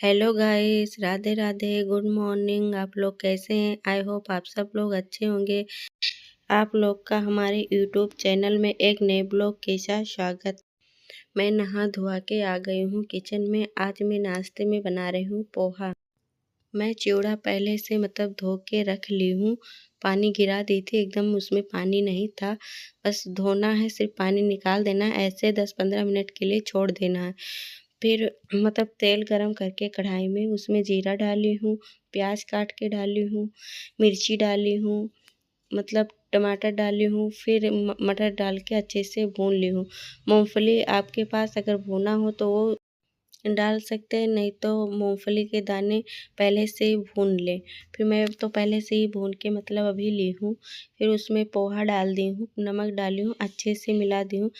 Hello guys, Radhe Radhe, good morning. आप लोग कैसे हैं? आई होप आप सब लोग अच्छे होंगे। आप लोग का हमारे यूट्यूब चैनल में एक नए ब्लॉग के साथ स्वागत। मैं नहा धोआ के आ गई हूँ किचन में। आज मैं नाश्ते में बना रही हूँ पोहा। मैं चिवड़ा पहले से धो के रख ली हूँ। पानी गिरा दी थी, एकदम उसमें पानी नहीं था। बस धोना है, सिर्फ पानी निकाल देना है। ऐसे 10-15 मिनट के लिए छोड़ देना है। फिर तेल गरम करके कढ़ाई में उसमें जीरा डाली हूँ, प्याज काट के डाली हूँ, मिर्ची डाली हूँ, टमाटर डाली हूँ। फिर मटर डाल के अच्छे से भून ली हूँ। मूंगफली आपके पास अगर भुना हो तो वो डाल सकते हैं, नहीं तो मूंगफली के दाने पहले से ही भून लें। फिर मैं तो पहले से ही भून के अभी ली हूँ। फिर उसमें पोहा डाल दी हूँ, नमक डाली हूँ, अच्छे से मिला दी हूँ।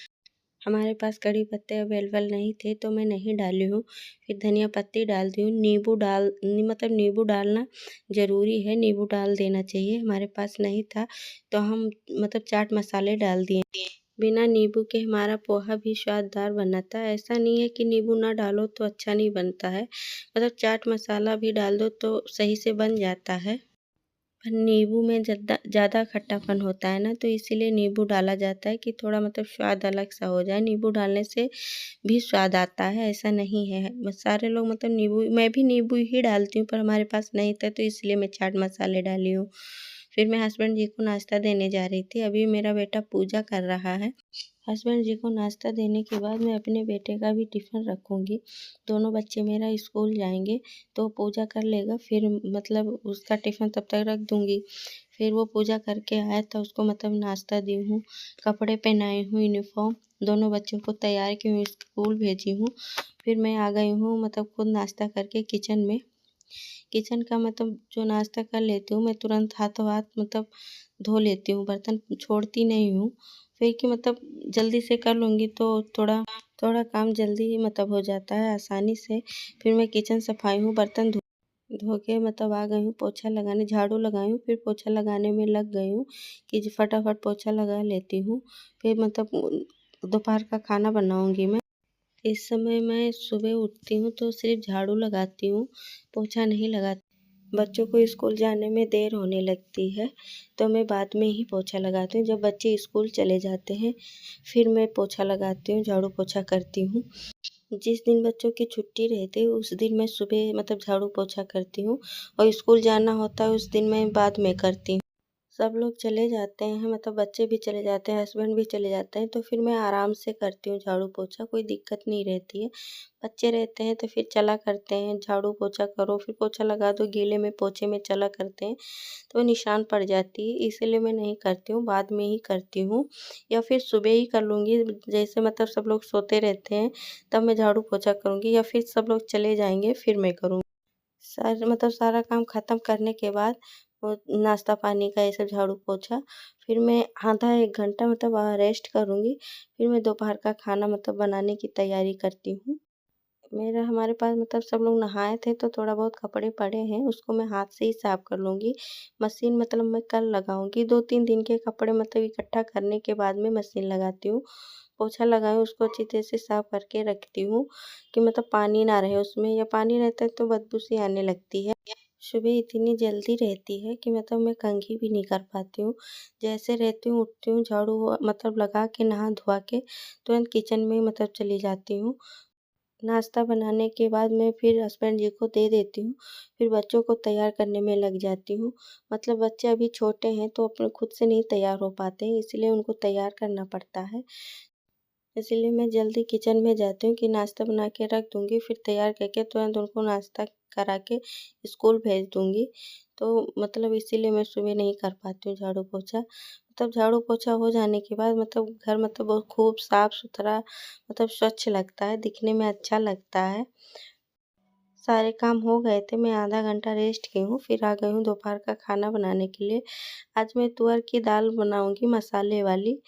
हमारे पास कड़ी पत्ते अवेलेबल नहीं थे तो मैं नहीं डाली हूँ। फिर धनिया पत्ती डाल दी हूँ। नींबू डालना ज़रूरी है, नींबू डाल देना चाहिए। हमारे पास नहीं था तो हम चाट मसाले डाल दिए। बिना नींबू के हमारा पोहा भी स्वाददार बनता है। ऐसा नहीं है कि नींबू ना डालो तो अच्छा नहीं बनता है। चाट मसाला भी डाल दो तो सही से बन जाता है। पर नींबू में ज़्यादा खट्टापन होता है ना, तो इसीलिए नींबू डाला जाता है कि थोड़ा स्वाद अलग सा हो जाए। नींबू डालने से भी स्वाद आता है, ऐसा नहीं है। सारे लोग नींबू, मैं भी नींबू ही डालती हूँ, पर हमारे पास नहीं था तो इसलिए मैं चाट मसाले डाली हूँ। फिर मैं हस्बैंड जी को नाश्ता देने जा रही थी। अभी मेरा बेटा पूजा कर रहा है। हस्बैंड जी को नाश्ता देने के बाद मैं अपने बेटे का भी टिफ़िन रखूँगी। दोनों बच्चे मेरा स्कूल जाएंगे तो पूजा कर लेगा। फिर उसका टिफ़िन तब तक रख दूँगी। फिर वो पूजा करके आया तो उसको नाश्ता दी हूँ, कपड़े पहनाई हूँ, यूनिफ़ॉर्म दोनों बच्चों को तैयार की हूँ, स्कूल भेजी हूँ। फिर मैं आ गई हूँ खुद नाश्ता करके किचन में। किचन का जो नाश्ता कर लेती हूँ मैं, तुरंत हाथों हाथ धो लेती हूँ, बर्तन छोड़ती नहीं हूँ। फिर कि जल्दी से कर लूँगी तो थोड़ा थोड़ा काम जल्दी ही हो जाता है आसानी से। फिर मैं किचन सफाई हूँ, बर्तन धो के आ गई हूँ पोछा लगाने, झाड़ू लगाई हूँ। फिर पोछा लगाने में लग गई हूँ कि फटाफट पोछा लगा लेती हूँ। फिर दोपहर का खाना बनाऊँगी मैं। इस समय मैं सुबह उठती हूँ तो सिर्फ झाड़ू लगाती हूँ, पोछा नहीं लगाती। बच्चों को स्कूल जाने में देर होने लगती है तो मैं बाद में ही पोछा लगाती हूँ। जब बच्चे स्कूल चले जाते हैं फिर मैं पोछा लगाती हूँ, झाड़ू पोछा करती हूँ। जिस दिन बच्चों की छुट्टी रहती है उस दिन मैं सुबह झाड़ू पोछा करती हूँ, और स्कूल जाना होता है उस दिन मैं बाद में करती हूँ। सब लोग चले जाते हैं, बच्चे भी चले जाते हैं, हस्बैंड भी चले जाते हैं, तो फिर मैं आराम से करती हूँ झाड़ू पोछा, कोई दिक्कत नहीं रहती है। बच्चे रहते हैं तो फिर चला करते हैं, झाड़ू पोछा करो, फिर पोछा लगा दो, गीले में पोछे में चला करते हैं तो निशान पड़ जाती है, इसलिए मैं नहीं करती हूँ, बाद में ही करती हूँ। या फिर सुबह ही कर लूँगी, जैसे सब लोग सोते रहते हैं तब मैं झाड़ू पोछा करूँगी, या फिर सब लोग चले जाएंगे फिर मैं करूँगी। सारा काम ख़त्म करने के बाद वो नाश्ता पानी का ये सब झाड़ू पोछा, फिर मैं आधा 1 घंटा रेस्ट करूँगी। फिर मैं दोपहर का खाना बनाने की तैयारी करती हूँ। हमारे पास सब लोग नहाए थे तो थोड़ा बहुत कपड़े पड़े हैं, उसको मैं हाथ से ही साफ़ कर लूँगी। मशीन मैं कल लगाऊँगी। 2-3 दिन के कपड़े इकट्ठा करने के बाद में मशीन लगाती हूँ। पोछा लगाई उसको अच्छी तरह से साफ़ करके रखती हूँ कि पानी ना रहे उसमें, या पानी रहता है तो बदबू सी आने लगती है। सुबह इतनी जल्दी रहती है कि मैं कंघी भी नहीं कर पाती हूँ। जैसे रहती हूँ, उठती हूँ, झाड़ू लगा के नहा धुआ के तुरंत किचन में चली जाती हूँ। नाश्ता बनाने के बाद मैं फिर हस्बैंड जी को दे देती हूँ। फिर बच्चों को तैयार करने में लग जाती हूँ। बच्चे अभी छोटे हैं तो अपने खुद से नहीं तैयार हो पाते हैं, इसलिए उनको तैयार करना पड़ता है। इसीलिए मैं जल्दी किचन में जाती हूँ कि नाश्ता बना के रख दूँगी, फिर तैयार करके तुरंत उनको नाश्ता करा के स्कूल भेज दूँगी। तो इसीलिए मैं सुबह नहीं कर पाती हूँ झाड़ू पोछा। झाड़ू पोछा हो जाने के बाद घर बहुत खूब साफ़-सुथरा स्वच्छ लगता है, दिखने में अच्छा लगता है। सारे काम हो गए थे, मैं आधा घंटा रेस्ट की हूँ, फिर आ गई हूँ दोपहर का खाना बनाने के लिए। आज मैं तुअर की दाल बनाऊँगी मसाले वाली।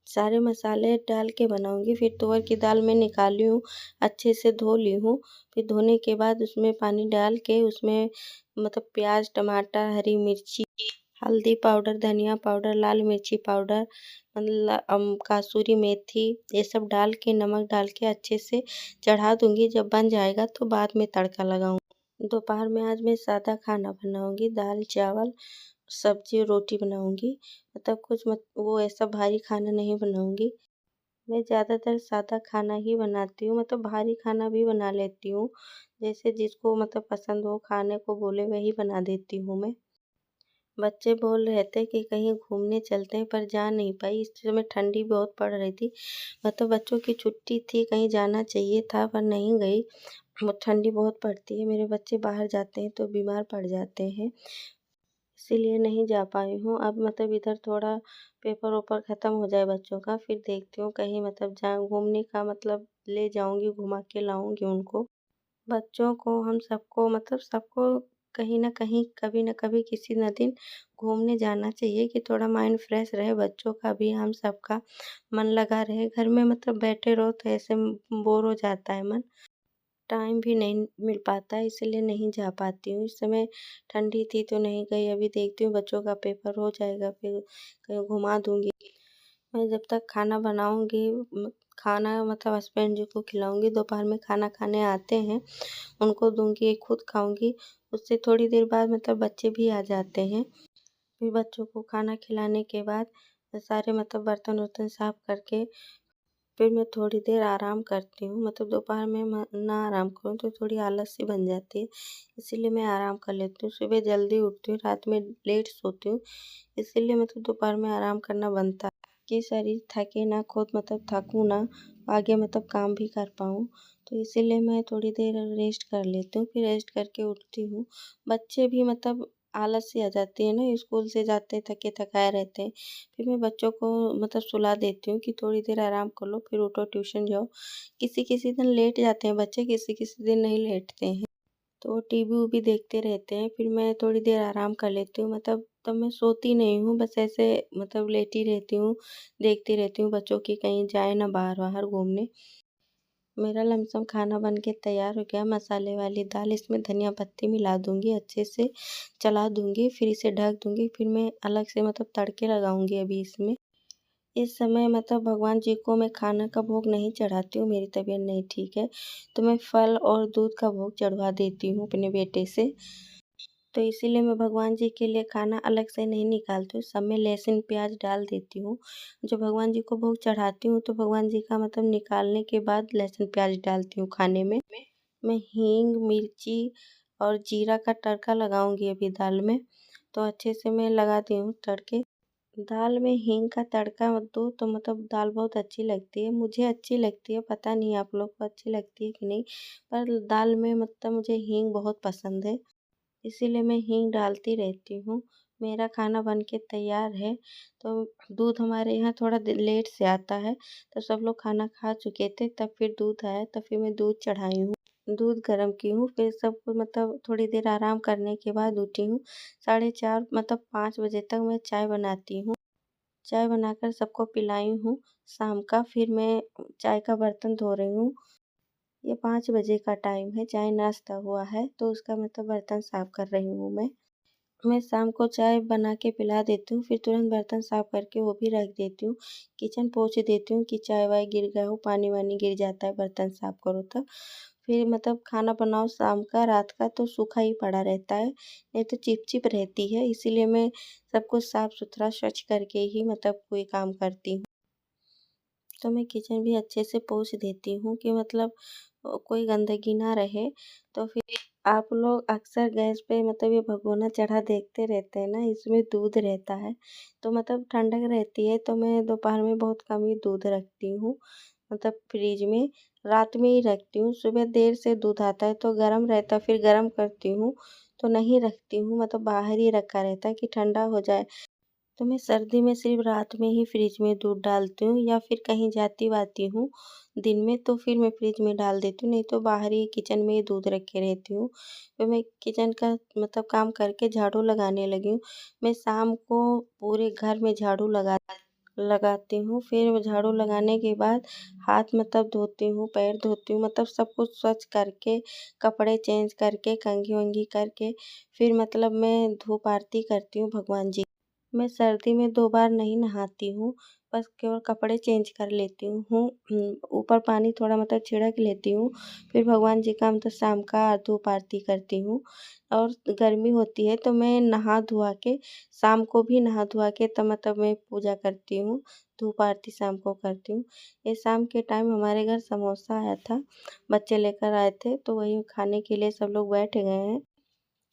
सारे मसाले डाल के बनाऊँगी। फिर तुअर की दाल मैं निकाली हूँ, अच्छे से धो ली हूँ। फिर धोने के बाद उसमें पानी डाल के उसमें प्याज, टमाटर, हरी मिर्ची, हल्दी पाउडर, धनिया पाउडर, लाल मिर्ची पाउडर, मतलब कसूरी मेथी ये सब डाल के नमक डाल के अच्छे से चढ़ा दूँगी। जब बन जाएगा तो बाद में तड़का लगाऊँगी। दोपहर में आज मैं सादा खाना बनाऊँगी, दाल चावल सब्जी रोटी बनाऊँगी। मतलब कुछ वो ऐसा भारी खाना नहीं बनाऊँगी। मैं ज़्यादातर सादा खाना ही बनाती हूँ, मतलब भारी खाना भी बना लेती हूँ। जैसे जिसको मतलब पसंद हो खाने को बोले वही बना देती हूँ मैं। बच्चे बोल रहे थे कि कहीं घूमने चलते हैं पर जा नहीं पाई। इस समय ठंडी बहुत पड़ रही थी। मतलब बच्चों की छुट्टी थी, कहीं जाना चाहिए था पर नहीं गई। ठंडी बहुत पड़ती है, मेरे बच्चे बाहर जाते हैं तो बीमार पड़ जाते हैं। इसीलिए नहीं जा पाई हूँ। अब मतलब इधर थोड़ा पेपर वेपर ख़त्म हो जाए बच्चों का, फिर देखती हूँ कहीं मतलब जाऊँ घूमने का, मतलब ले जाऊँगी, घुमा के लाऊँगी उनको। बच्चों को हम सबको मतलब सबको कहीं न कहीं, कभी न कभी, किसी न दिन घूमने जाना चाहिए कि थोड़ा माइंड फ्रेश रहे, बच्चों का भी हम सबका मन लगा रहे। घर में मतलब बैठे रहो तो ऐसे बोर हो जाता है मन। टाइम भी नहीं मिल पाता है, इसीलिए नहीं जा पाती हूँ। इस समय ठंडी थी तो नहीं गई, अभी देखती हूँ बच्चों का पेपर हो जाएगा फिर कहीं घुमा दूँगी। मैं जब तक खाना बनाऊँगी खाना मतलब हस्बैंड जी को खिलाऊँगी, दोपहर में खाना खाने आते हैं, उनको दूँगी, खुद खाऊँगी। उससे थोड़ी देर बाद मतलब बच्चे भी आ जाते हैं। फिर बच्चों को खाना खिलाने के बाद सारे मतलब बर्तन-वर्तन साफ करके फिर मैं थोड़ी देर आराम करती हूँ। मतलब दोपहर में ना आराम करूँ तो थोड़ी आलस सी बन जाती है, इसीलिए मैं आराम कर लेती हूँ। सुबह जल्दी उठती हूँ, रात में लेट सोती हूँ, इसीलिए मतलब दोपहर में आराम करना बनता है कि शरीर थके ना, खुद मतलब थकूँ ना, आगे मतलब काम भी कर पाऊँ। तो इसीलिए मैं थोड़ी देर रेस्ट कर लेती हूँ, फिर रेस्ट करके उठती हूँ। बच्चे भी मतलब आलस सी आ जाती है ना, स्कूल से जाते थके-थकाए रहते हैं। फिर मैं बच्चों को मतलब सुला देती हूँ कि थोड़ी देर आराम कर लो, फिर उठो ट्यूशन जाओ। किसी-किसी दिन लेट जाते हैं बच्चे, किसी-किसी दिन नहीं लेटते हैं। तो टीवी-वूवी देखते रहते हैं, फिर मैं थोड़ी देर आराम कर लेती हूँ। मतलब तब मैं सोती नहीं हूँ, बस ऐसे मतलब लेटी रहती हूँ, देखती रहती हूँ बच्चों की कहीं जाए ना बाहर-वाहर घूमने। मेरा लमसम खाना बन के तैयार हो गया, मसाले वाली दाल, इसमें धनिया पत्ती मिला दूँगी, अच्छे से चला दूँगी, फिर इसे ढक दूँगी, फिर मैं अलग से मतलब तड़के लगाऊँगी अभी इसमें। इस समय मतलब भगवान जी को मैं खाना का भोग नहीं चढ़ाती हूँ, मेरी तबीयत नहीं ठीक है, तो मैं फल और दूध का भोग चढ़वा देती हूँ अपने बेटे से। तो इसीलिए मैं भगवान जी के लिए खाना अलग से नहीं निकालती हूँ, सब में लहसुन प्याज़ डाल देती हूँ। जब भगवान जी को भोग चढ़ाती हूँ तो भगवान जी का मतलब निकालने के बाद लहसुन प्याज़ डालती हूँ खाने में। मैं हींग, मिर्ची और जीरा का तड़का लगाऊँगी अभी दाल में, तो अच्छे से मैं लगाती हूँ तड़के। दाल में हींग का तड़का मत दो तो मतलब दाल बहुत अच्छी लगती है, मुझे अच्छी लगती है, पता नहीं आप लोग को अच्छी लगती है कि नहीं, पर दाल में मतलब मुझे हींग बहुत पसंद है, इसीलिए मैं हींग डालती रहती हूँ। मेरा खाना बन के तैयार है, तो दूध हमारे यहाँ थोड़ा लेट से आता है, तो सब लोग खाना खा चुके थे, तब फिर दूध आया, तब फिर मैं दूध चढ़ाई हूँ। दूध गर्म की हूँ, फिर सबको मतलब थोड़ी देर आराम करने के बाद उठी हूँ। 4:30 मतलब 5 बजे तक मैं चाय बनाती हूँ। चाय बनाकर सबको पिलाई हूँ शाम का, फिर मैं चाय का बर्तन धो रही हूँ। ये 5 बजे का टाइम है, चाय नाश्ता हुआ है, तो उसका मतलब बर्तन साफ कर रही हूँ मैं। मैं शाम को चाय बना के पिला देती हूँ, फिर तुरंत बर्तन साफ करके वो भी रख देती हूँ। किचन पोंछ देती हूँ कि चाय-वाय गिर गया हो, पानी-वानी गिर जाता है बर्तन साफ करो तब। फिर मतलब खाना बनाओ शाम का, रात का तो सूखा ही पड़ा रहता है, नहीं तो चिप-चिप रहती है, इसीलिए मैं सब कुछ साफ-सुथरा स्वच्छ करके ही मतलब कोई काम करती हूँ। तो मैं किचन भी अच्छे से पोंछ देती हूँ कि मतलब कोई गंदगी ना रहे। तो फिर आप लोग अक्सर गैस पे मतलब ये भगोना चढ़ा देखते रहते हैं ना, इसमें दूध रहता है, तो मतलब ठंडक रहती है, तो मैं दोपहर में बहुत कम ही दूध रखती हूँ, मतलब फ्रिज में, रात में ही रखती हूँ। सुबह देर से दूध आता है तो गर्म रहता है, फिर गर्म करती हूँ, तो नहीं रखती हूँ, मतलब बाहर ही रखा रहता है कि ठंडा हो जाए। तो मैं सर्दी में सिर्फ़ रात में ही फ्रिज में दूध डालती हूँ या फिर कहीं जाती-वाती हूँ दिन में तो फिर मैं फ्रिज में डाल देती हूँ, नहीं तो बाहर ही किचन में ही दूध रखे रहती हूँ। फिर मैं किचन का मतलब काम करके झाड़ू लगाने लगी हूँ। मैं शाम को पूरे घर में झाड़ू लगाती हूँ, फिर झाड़ू लगाने के बाद हाथ मतलब धोती हूँ, पैर धोती हूँ, मतलब सब कुछ स्वच्छ करके, कपड़े चेंज करके, कंघी-वंघी करके, फिर मतलब मैं धूप आरती करती हूँ भगवान जी। मैं सर्दी में 2 बार नहीं नहाती हूँ, बस केवल कपड़े चेंज कर लेती हूँ। ऊपर पानी थोड़ा मतलब छिड़क लेती हूँ। फिर भगवान जी का मतलब शाम का धूप आरती करती हूँ। और गर्मी होती है तो मैं नहा धुआ के शाम को भी नहा धुआ के तब मतलब मैं पूजा करती हूँ। धूप आरती शाम को करती हूँ। ये शाम के टाइम हमारे घर समोसा आया था, बच्चे लेकर आए थे तो वही खाने के लिए सब लोग बैठ गए हैं।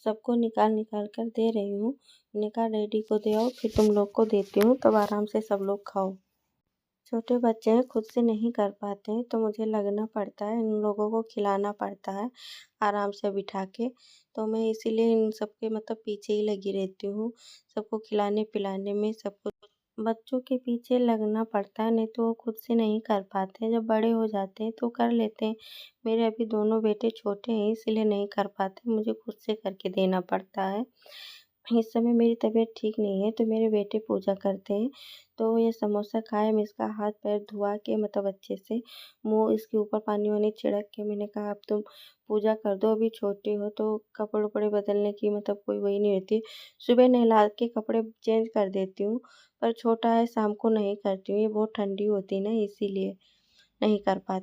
सबको निकाल निकाल कर दे रही हूँ। मैंने कहा डैडी को दे आओ फिर तुम लोग को देती हूँ, तब आराम से सब लोग खाओ। छोटे बच्चे हैं, खुद से नहीं कर पाते हैं तो मुझे लगना पड़ता है, इन लोगों को खिलाना पड़ता है आराम से बिठा के। तो मैं इसीलिए इन सब के मतलब पीछे ही लगी रहती हूँ, सबको खिलाने पिलाने में सबको। बच्चों के पीछे लगना पड़ता है, नहीं तो वो खुद से नहीं कर पाते हैं। जब बड़े हो जाते हैं तो कर लेते हैं। मेरे अभी दोनों बेटे छोटे हैं इसीलिए नहीं कर पाते, मुझे खुद से करके देना पड़ता है। इस समय मेरी तबीयत ठीक नहीं है तो मेरे बेटे पूजा करते हैं। तो ये समोसा खाए, मैं इसका हाथ पैर धुआ के मतलब अच्छे से मुँह इसके ऊपर पानी वानी छिड़क के मैंने कहा अब तुम पूजा कर दो, अभी छोटे हो तो कपड़े वपड़े बदलने की मतलब कोई वही नहीं रहती। सुबह नहला के कपड़े चेंज कर देती हूँ, पर छोटा है शाम को नहीं करती हूँ, ये बहुत ठंडी होती है ना इसीलिए नहीं कर पाती।